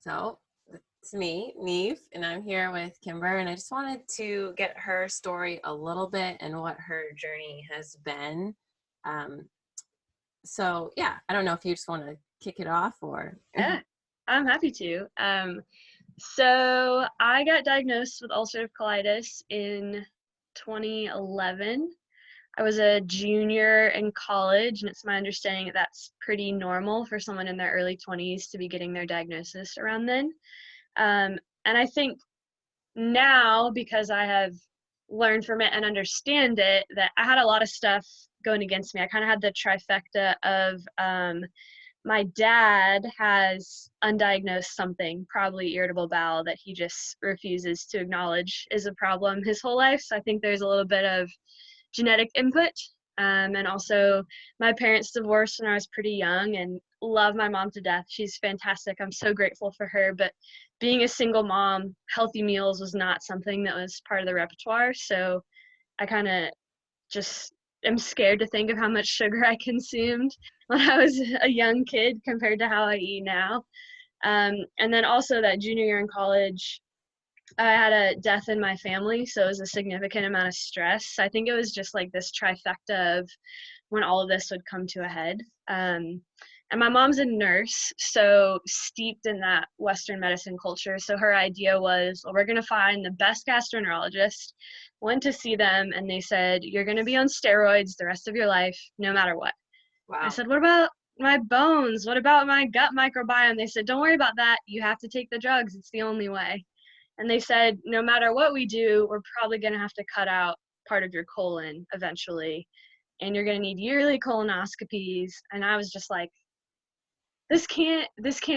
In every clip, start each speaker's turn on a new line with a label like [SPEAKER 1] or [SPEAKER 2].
[SPEAKER 1] So it's me, Neve, and I'm here with Kimber, and I just wanted to get her story a little bit and what her journey has been. Um, so yeah, I don't know if you just want to kick it off or.
[SPEAKER 2] Yeah, I'm happy to. So I got diagnosed with ulcerative colitis in 2011. I was a junior in college, and it's my understanding that that's pretty normal for someone in their early 20s to be getting their diagnosis around then. And I think now, because I have learned from it and understand it, that I had a lot of stuff going against me. I kind of had the trifecta of my dad has undiagnosed something, probably irritable bowel, that he just refuses to acknowledge is a problem his whole life. So I think there's a little bit of genetic input. And also, my parents divorced when I was pretty young and love my mom to death. She's fantastic. I'm so grateful for her. But being a single mom, healthy meals was not something that was part of the repertoire. So I kind of just am scared to think of how much sugar I consumed when I was a young kid compared to how I eat now. And then also that junior year in college, I had a death in my family, so it was a significant amount of stress. I think it was just like this trifecta of when all of this would come to a head. And my mom's a nurse, so steeped in that Western medicine culture. So her idea was, well, we're going to find the best gastroenterologist, went to see them, and they said, you're going to be on steroids the rest of your life, no matter what. I
[SPEAKER 1] Wow.
[SPEAKER 2] said, what about my bones? What about my gut microbiome? They said, don't worry about that. You have to take the drugs. It's the only way. And they said, no matter what we do, we're probably going to have to cut out part of your colon eventually. And you're going to need yearly colonoscopies. And I was just like, this can't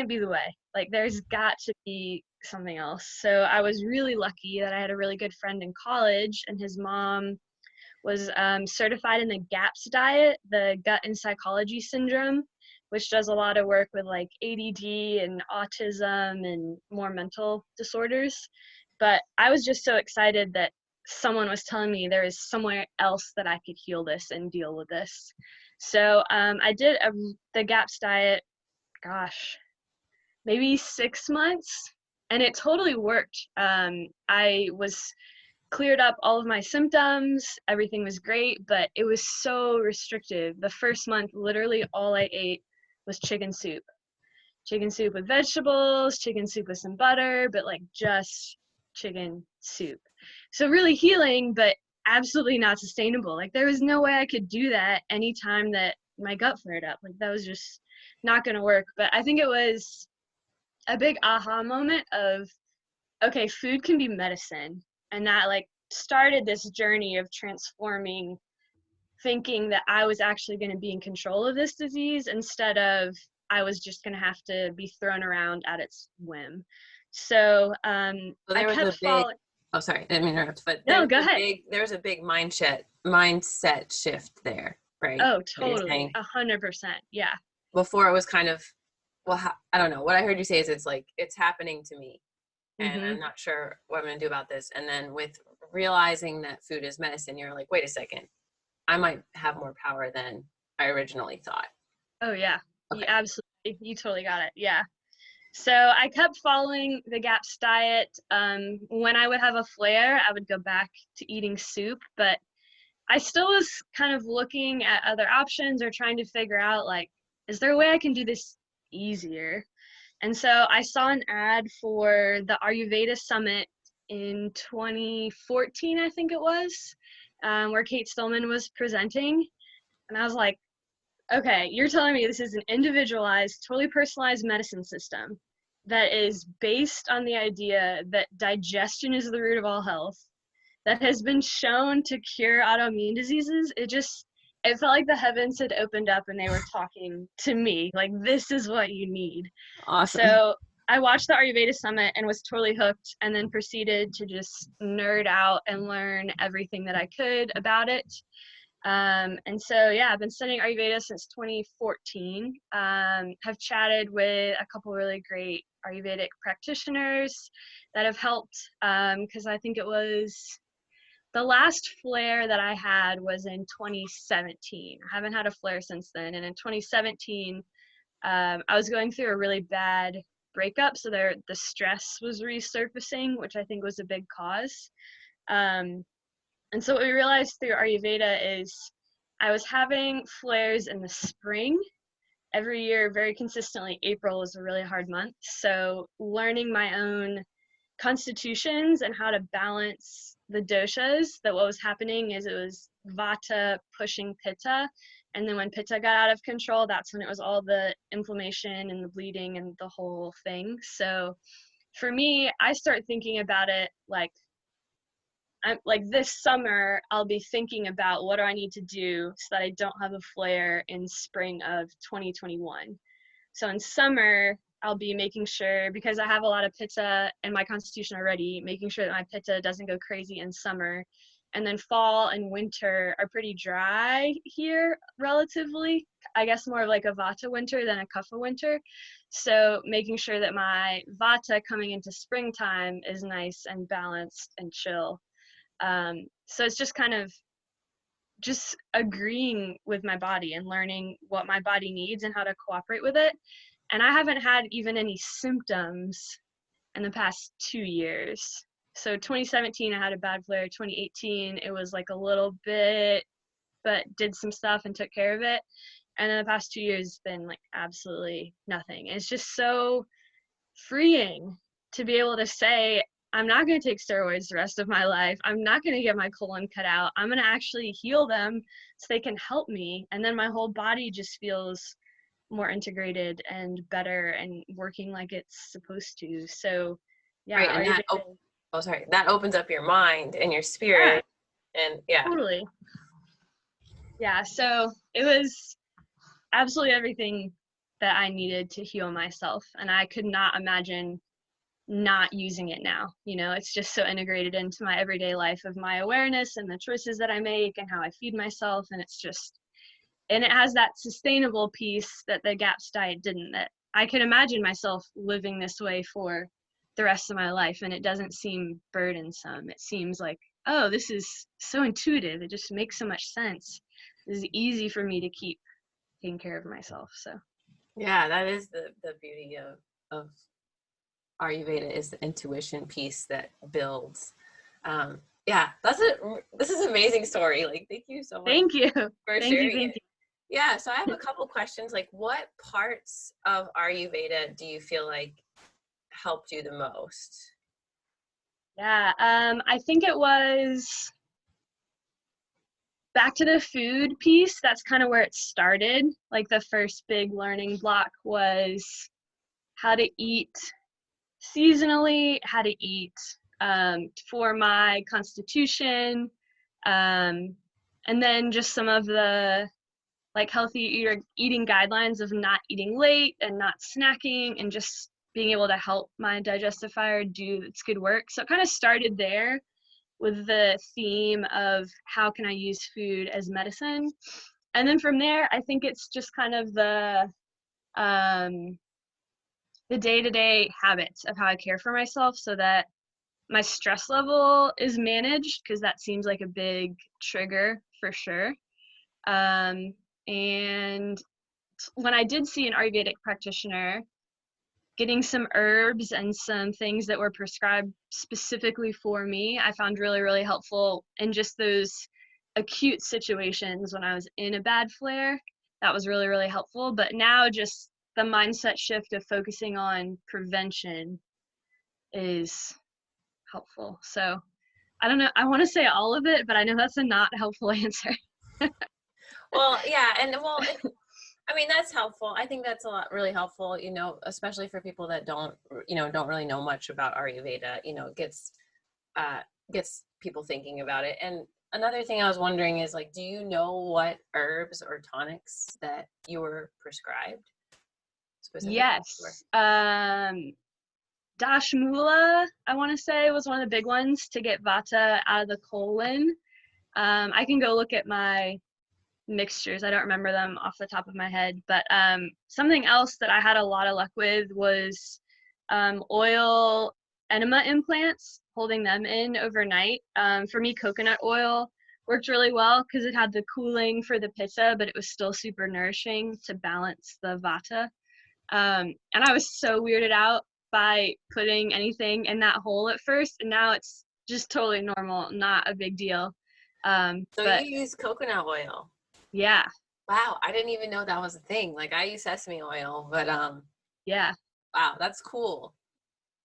[SPEAKER 2] be the way. Like, there's got to be something else. So I was really lucky that I had a really good friend in college, and his mom was certified in the GAPS diet, the gut and psychology syndrome, which does a lot of work with like ADD and autism and more mental disorders. But I was just so excited that someone was telling me there is somewhere else that I could heal this and deal with this. So I did the GAPS diet, gosh, maybe 6 months, and it totally worked. I was cleared up all of my symptoms. Everything was great, but it was so restrictive. The first month, literally all I ate was chicken soup with vegetables, chicken soup with some butter, but like just chicken soup. So really healing, but absolutely not sustainable. Like, there was no way I could do that anytime that my gut flared up. Like, that was just not going to work. But I think it was a big aha moment of, okay, food can be medicine. And that like started this journey of transforming, thinking that I was actually going to be in control of this disease instead of I was just going to have to be thrown around at its whim. So
[SPEAKER 1] So
[SPEAKER 2] I
[SPEAKER 1] there was a
[SPEAKER 2] kept
[SPEAKER 1] big.
[SPEAKER 2] following.
[SPEAKER 1] Oh, sorry, I didn't mean to interrupt, but
[SPEAKER 2] No, go ahead.
[SPEAKER 1] there was a big mindset shift there, right?
[SPEAKER 2] Oh,
[SPEAKER 1] What you're
[SPEAKER 2] totally.
[SPEAKER 1] saying
[SPEAKER 2] 100%. Yeah.
[SPEAKER 1] before it was kind of, well, I don't know. What I heard you say is it's like it's happening to me, and
[SPEAKER 2] Mm-hmm.
[SPEAKER 1] I'm not sure what I'm going to do about this. And then with realizing that food is medicine, you're like, wait a second, I might have more power than I originally thought.
[SPEAKER 2] Oh, yeah. You
[SPEAKER 1] Okay.
[SPEAKER 2] absolutely, you totally got it. Yeah. So I kept following the GAPS diet. When I would have a flare, I would go back to eating soup, but I still was kind of looking at other options or trying to figure out, like, is there a way I can do this easier? And so I saw an ad for the Ayurveda Summit in 2014, I think it was, where Kate Stillman was presenting. And I was like, okay, you're telling me this is an individualized, totally personalized medicine system that is based on the idea that digestion is the root of all health, that has been shown to cure autoimmune diseases. It felt like the heavens had opened up and they were talking to me, like, this is what you need.
[SPEAKER 1] Awesome.
[SPEAKER 2] So I watched the Ayurveda Summit and was totally hooked, and then proceeded to just nerd out and learn everything that I could about it. And so, yeah, I've been studying Ayurveda since 2014. Have chatted with a couple really great Ayurvedic practitioners that have helped, because I think it was the last flare that I had was in 2017. I haven't had a flare since then. And in 2017, I was going through a really bad breakup, so the stress was resurfacing, which I think was a big cause. And so what we realized through Ayurveda is I was having flares in the spring every year very consistently. April was a really hard month, so learning my own constitutions and how to balance the doshas, that what was happening is it was vata pushing pitta, and then when pitta got out of control, that's when it was all the inflammation and the bleeding and the whole thing. So for me, I start thinking about it like I'm like this summer I'll be thinking about what do I need to do so that I don't have a flare in spring of 2021. So in summer, I'll be making sure, because I have a lot of pitta in my constitution already, making sure that my pitta doesn't go crazy in summer. And then fall and winter are pretty dry here relatively. I guess more of like a vata winter than a kapha winter. So making sure that my vata coming into springtime is nice and balanced and chill. So it's just kind of just agreeing with my body and learning what my body needs and how to cooperate with it. And I haven't had even any symptoms in the past 2 years. So 2017, I had a bad flare. 2018, it was like a little bit, but did some stuff and took care of it. And then the past 2 years, it's been like absolutely nothing. It's just so freeing to be able to say, I'm not going to take steroids the rest of my life. I'm not going to get my colon cut out. I'm going to actually heal them so they can help me. And then my whole body just feels more integrated and better and working like it's supposed to. So yeah,
[SPEAKER 1] Right, and that opens up your mind and your spirit. And yeah,
[SPEAKER 2] totally. Yeah, so it was absolutely everything that I needed to heal myself, and I could not imagine not using it now. You know, it's just so integrated into my everyday life of my awareness and the choices that I make and how I feed myself. And it's just, and it has that sustainable piece that the GAPS diet didn't, that I could imagine myself living this way for the rest of my life, and it doesn't seem burdensome. It seems like, oh, this is so intuitive. It just makes so much sense. This is easy for me to keep taking care of myself. So
[SPEAKER 1] yeah, that is the beauty of Ayurveda, is the intuition piece that builds. Yeah, this is an amazing story. Like, thank you so much
[SPEAKER 2] thank you.
[SPEAKER 1] for
[SPEAKER 2] Thank you.
[SPEAKER 1] sharing it. Yeah, so I have a couple questions. Like, what parts of Ayurveda do you feel like helped you the most?
[SPEAKER 2] Yeah, I think it was back to the food piece. That's kind of where it started. Like the first big learning block was how to eat seasonally, how to eat for my constitution, and then just some of the like healthy eating guidelines of not eating late and not snacking and just being able to help my digestive fire do its good work. So it kind of started there with the theme of how can I use food as medicine. And then from there, I think it's just kind of the day-to-day habits of how I care for myself so that my stress level is managed, because that seems like a big trigger for sure. And when I did see an Ayurvedic practitioner, getting some herbs and some things that were prescribed specifically for me, I found really, really helpful in just those acute situations when I was in a bad flare. That was really, really helpful. But now just the mindset shift of focusing on prevention is helpful. So I don't know, I want to say all of it, but I know that's a not helpful answer.
[SPEAKER 1] Well, yeah, and I mean, that's helpful. I think that's a lot really helpful, especially for people that don't really know much about Ayurveda. It gets people thinking about it. And another thing I was wondering is, like, do you know what herbs or tonics that you were prescribed specifically?
[SPEAKER 2] Yes. Dashmula, I want to say, was one of the big ones to get vata out of the colon. I can go look at my mixtures. I don't remember them off the top of my head, but something else that I had a lot of luck with was oil enema implants, holding them in overnight. For me, coconut oil worked really well because it had the cooling for the pitta, but it was still super nourishing to balance the vata. And I was so weirded out by putting anything in that hole at first, and now it's just totally normal, not a big deal.
[SPEAKER 1] So
[SPEAKER 2] But
[SPEAKER 1] you use coconut oil.
[SPEAKER 2] yeah,
[SPEAKER 1] Wow, I didn't even know that was a thing. Like I use sesame oil, but
[SPEAKER 2] yeah,
[SPEAKER 1] wow, that's cool.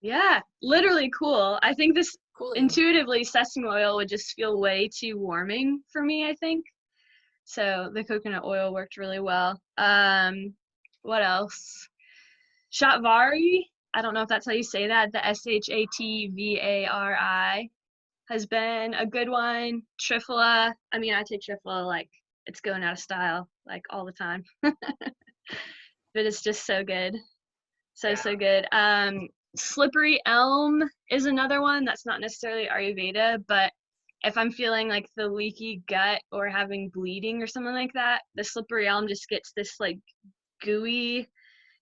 [SPEAKER 2] yeah, literally cool. I think this
[SPEAKER 1] Cooling.
[SPEAKER 2] intuitively sesame oil would just feel way too warming for me, I think. So the coconut oil worked really well. What else? Shatvari. I don't know if that's how you say that. The Shatvari has been a good one. Triphala. I mean, I take Triphala like it's going out of style, like all the time. But it's just so good. So,
[SPEAKER 1] Yeah.
[SPEAKER 2] so good. Slippery elm is another one that's not necessarily Ayurveda, but if I'm feeling like the leaky gut or having bleeding or something like that, the slippery elm just gets this like gooey.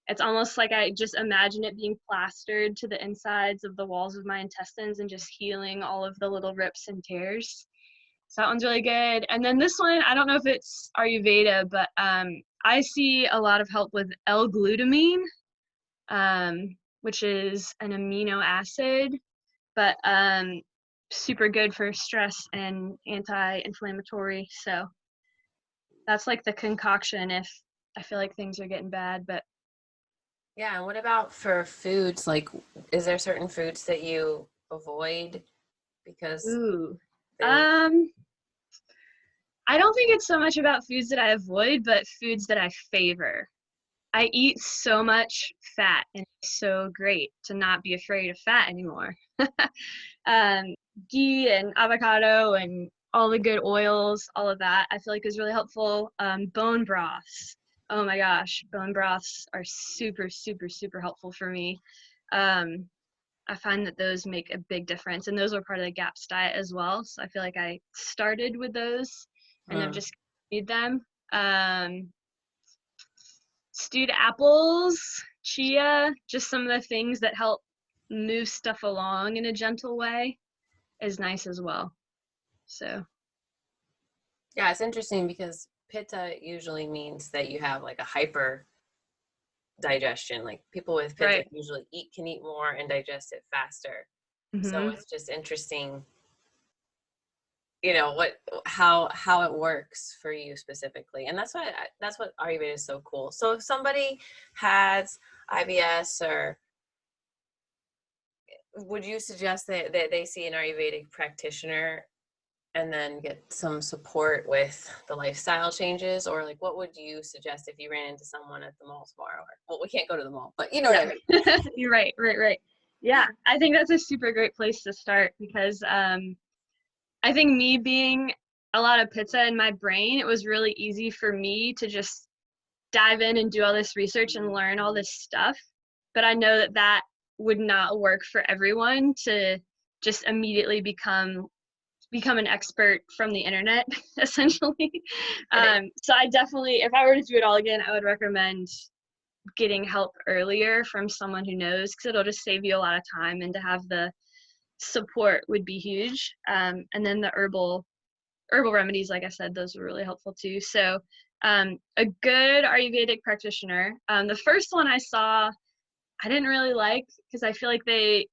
[SPEAKER 2] It's almost like I just imagine it being plastered to the insides of the walls of my intestines and just healing all of the little rips and tears. So that one's really good. And then this one, I don't know if it's Ayurveda, but I see a lot of help with L-glutamine, which is an amino acid, but super good for stress and anti-inflammatory. So that's like the concoction if I feel like things are getting bad. But
[SPEAKER 1] Yeah, and what about for foods? Like, is there certain foods that you avoid because
[SPEAKER 2] ooh,
[SPEAKER 1] they,
[SPEAKER 2] um, I don't think it's so much about foods that I avoid, but foods that I favor. I eat so much fat, and it's so great to not be afraid of fat anymore. um, ghee and avocado and all the good oils, all of that, I feel like is really helpful. Bone broths. Oh my gosh, bone broths are super, super, super helpful for me. Um, I find that those make a big difference, and those are part of the GAPS diet as well. So I feel like I started with those and I've
[SPEAKER 1] hmm.
[SPEAKER 2] just continued them. Stewed apples, chia, just some of the things that help move stuff along in a gentle way is nice as well. So,
[SPEAKER 1] Yeah, it's interesting because pitta usually means that you have like a hyper digestion. Like people with pitta
[SPEAKER 2] right.
[SPEAKER 1] usually can eat more and digest it faster. So
[SPEAKER 2] Hmm.
[SPEAKER 1] it's just interesting, you know, what how it works for you specifically. And that's what Ayurveda is so cool. So if somebody has IBS, or would you suggest that they see an Ayurvedic practitioner and then get some support with the lifestyle changes? Or like what would you suggest if you ran into someone at the mall tomorrow? Or, well, we can't go to the mall, but you know what
[SPEAKER 2] Yeah,
[SPEAKER 1] I mean.
[SPEAKER 2] you're right, right, right. Yeah, I think that's a super great place to start because I think me being a lot of pizza in my brain, it was really easy for me to just dive in and do all this research and learn all this stuff. But I know that that would not work for everyone to just immediately become an expert from the internet, essentially.
[SPEAKER 1] Right.
[SPEAKER 2] So I definitely, if I were to do it all again, I would recommend getting help earlier from someone who knows because it'll just save you a lot of time, and to have the support would be huge. And then the herbal remedies, like I said, those were really helpful too. So a good Ayurvedic practitioner. The first one I saw, I didn't really like because I feel like they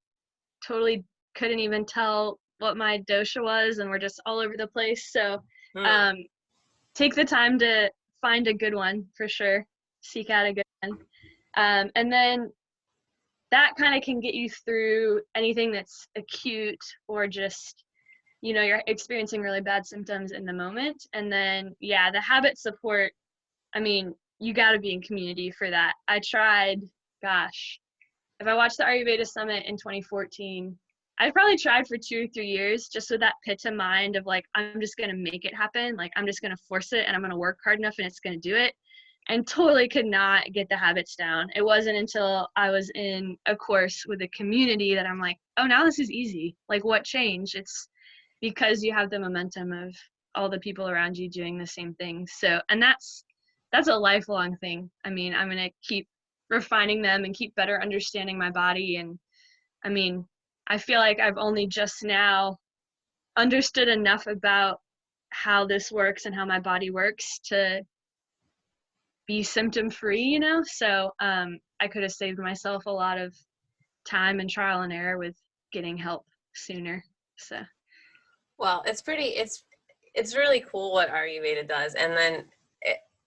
[SPEAKER 2] totally couldn't even tell what my dosha was and were just all over the place. So
[SPEAKER 1] Hmm.
[SPEAKER 2] um, take the time to find a good one for sure. Seek out a good one. And then that kind of can get you through anything that's acute or just you're experiencing really bad symptoms in the moment. And then yeah, the habit support, I mean, you got to be in community for that. I tried, gosh, if I watched the Ayurveda Summit in 2014, I probably tried for 2 or 3 years just with that pitta mind of like, I'm just going to make it happen. Like, I'm just going to force it and I'm going to work hard enough and it's going to do it. And totally could not get the habits down. It wasn't until I was in a course with a community that I'm like, oh, now this is easy. Like, what changed? It's because you have the momentum of all the people around you doing the same thing. So, and that's a lifelong thing. I mean, I'm going to keep refining them and keep better understanding my body. And I mean, I feel like I've only just now understood enough about how this works and how my body works to be symptom free, so I could have saved myself a lot of time and trial and error with getting help sooner. So
[SPEAKER 1] Well, it's really cool what Ayurveda does, and then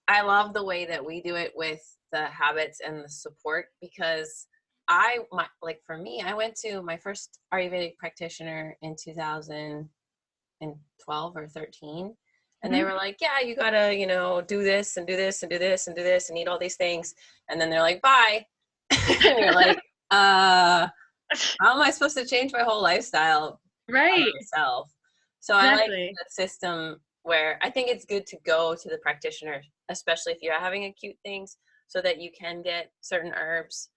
[SPEAKER 1] I love the way that we do it with the habits and the support, because for me, I went to my first Ayurvedic practitioner in 2012 or 13, and they
[SPEAKER 2] mhm.
[SPEAKER 1] were like, yeah, you gotta, do this and do this and do this and do this and eat all these things, and then they're like, bye. And you're like, how am I supposed to change my whole lifestyle by
[SPEAKER 2] Right,
[SPEAKER 1] myself? So I like
[SPEAKER 2] exactly.
[SPEAKER 1] the system where I think it's good to go to the practitioner, especially if you're having acute things, so that you can get certain herbs,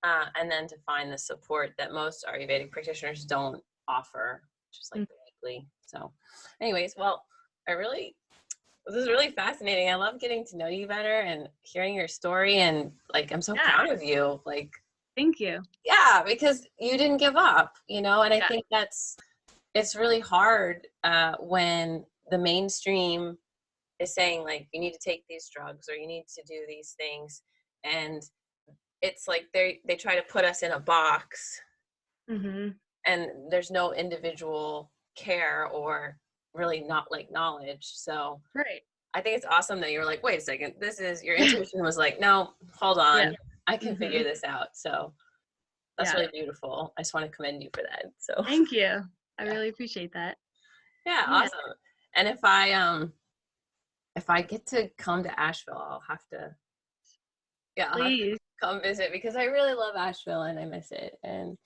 [SPEAKER 1] and then to find the support that most Ayurvedic practitioners don't offer, just like
[SPEAKER 2] Mm,
[SPEAKER 1] the weekly. So, anyways, well, this is really fascinating. I love getting to know you better and hearing your story, and like, I'm so
[SPEAKER 2] yeah,
[SPEAKER 1] proud of you. Like,
[SPEAKER 2] thank you.
[SPEAKER 1] yeah, because you didn't give up, and I
[SPEAKER 2] Yeah,
[SPEAKER 1] think it's really hard when the mainstream is saying, like, you need to take these drugs or you need to do these things, and it's like they try to put us in a box,
[SPEAKER 2] mhm,
[SPEAKER 1] and there's no individual care or really not like knowledge. So
[SPEAKER 2] right.
[SPEAKER 1] I think it's awesome that you're like, wait a second, this is your intuition was like, no, hold
[SPEAKER 2] Yeah,
[SPEAKER 1] on, I can figure
[SPEAKER 2] mhm,
[SPEAKER 1] this out. So that's
[SPEAKER 2] yeah.
[SPEAKER 1] really beautiful. I just want to commend you for that. So
[SPEAKER 2] Thank you. I
[SPEAKER 1] yeah.
[SPEAKER 2] really appreciate that.
[SPEAKER 1] Yeah,
[SPEAKER 2] Yeah,
[SPEAKER 1] awesome. And if I get to come to Asheville, I'll have to, yeah, I'll have to
[SPEAKER 2] please.
[SPEAKER 1] come visit, because I really love Asheville and I miss it. And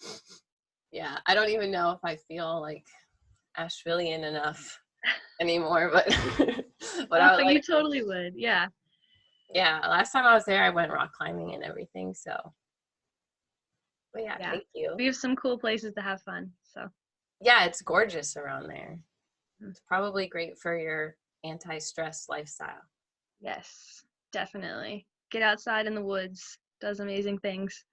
[SPEAKER 1] yeah, I don't even know if I feel like Ashevillean enough anymore, but but
[SPEAKER 2] Oh,
[SPEAKER 1] I would
[SPEAKER 2] you
[SPEAKER 1] like to.
[SPEAKER 2] totally would. Yeah,
[SPEAKER 1] Yeah, last time I was there, I went rock climbing and everything. So, but yeah,
[SPEAKER 2] yeah.
[SPEAKER 1] thank you.
[SPEAKER 2] We have some cool places to have fun. So,
[SPEAKER 1] Yeah, it's gorgeous around there.
[SPEAKER 2] mm,
[SPEAKER 1] It's probably great for your anti-stress lifestyle.
[SPEAKER 2] yes, definitely. Get outside in the woods. Does amazing things.